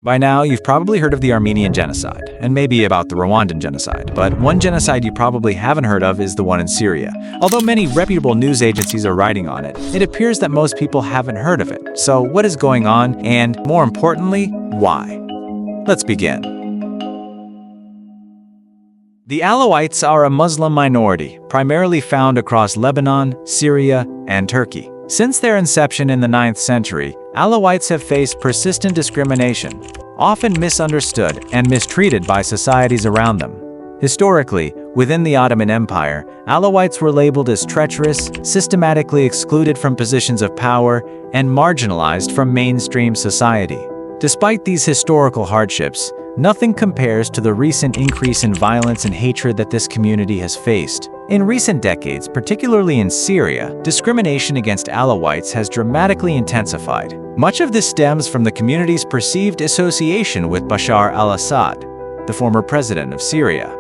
By now, you've probably heard of the Armenian genocide, and maybe about the Rwandan genocide, but one genocide you probably haven't heard of is the one in Syria. Although many reputable news agencies are writing on it, it appears that most people haven't heard of it. So what is going on, and more importantly, why? Let's begin. The Alawites are a Muslim minority, primarily found across Lebanon, Syria, and Turkey. Since their inception in the 9th century, Alawites have faced persistent discrimination, often misunderstood and mistreated by societies around them. Historically, within the Ottoman Empire, Alawites were labeled as treacherous, systematically excluded from positions of power, and marginalized from mainstream society. Despite these historical hardships, nothing compares to the recent increase in violence and hatred that this community has faced. In recent decades, particularly in Syria, discrimination against Alawites has dramatically intensified. Much of this stems from the community's perceived association with Bashar al-Assad, the former president of Syria.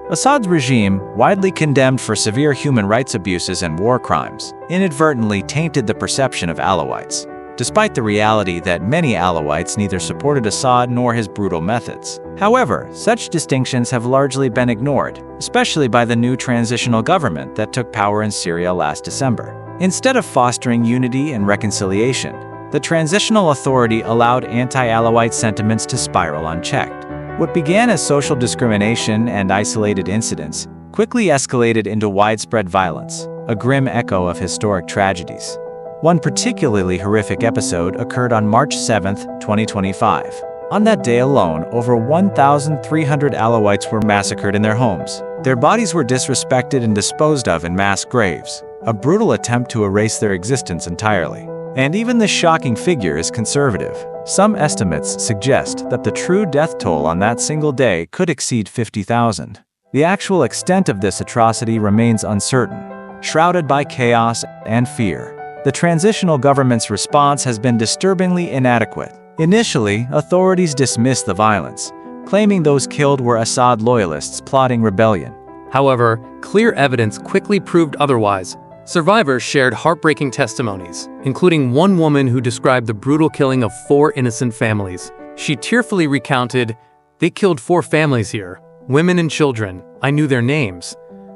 Assad's regime, widely condemned for severe human rights abuses and war crimes, inadvertently tainted the perception of Alawites, despite the reality that many Alawites neither supported Assad nor his brutal methods. However, such distinctions have largely been ignored, especially by the new transitional government that took power in Syria last December. Instead of fostering unity and reconciliation, the transitional authority allowed anti-Alawite sentiments to spiral unchecked. What began as social discrimination and isolated incidents quickly escalated into widespread violence, a grim echo of historic tragedies. One particularly horrific episode occurred on March 7, 2025. On that day alone, over 1,300 Alawites were massacred in their homes. Their bodies were disrespected and disposed of in mass graves, a brutal attempt to erase their existence entirely. And even this shocking figure is conservative. Some estimates suggest that the true death toll on that single day could exceed 50,000. The actual extent of this atrocity remains uncertain, shrouded by chaos and fear. The transitional government's response has been disturbingly inadequate. Initially, authorities dismissed the violence, claiming those killed were Assad loyalists plotting rebellion. However, clear evidence quickly proved otherwise. Survivors shared heartbreaking testimonies, including one woman who described the brutal killing of 4 innocent families. She tearfully recounted, "They killed 4 families here, women and children. I knew their names.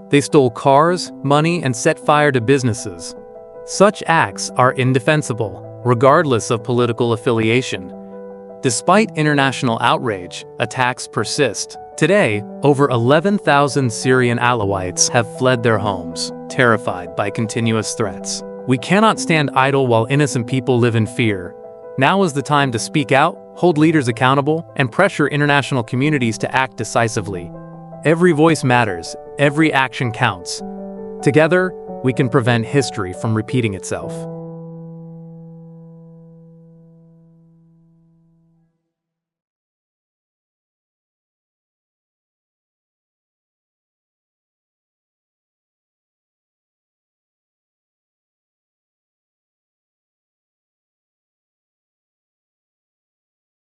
They stole cars, money, and set fire to businesses." Such acts are indefensible, regardless of political affiliation. Despite international outrage, attacks persist. Today, over 11,000 Syrian Alawites have fled their homes, terrified by continuous threats. We cannot stand idle while innocent people live in fear. Now is the time to speak out, hold leaders accountable, and pressure international communities to act decisively. Every voice matters, every action counts. Together, we can prevent history from repeating itself.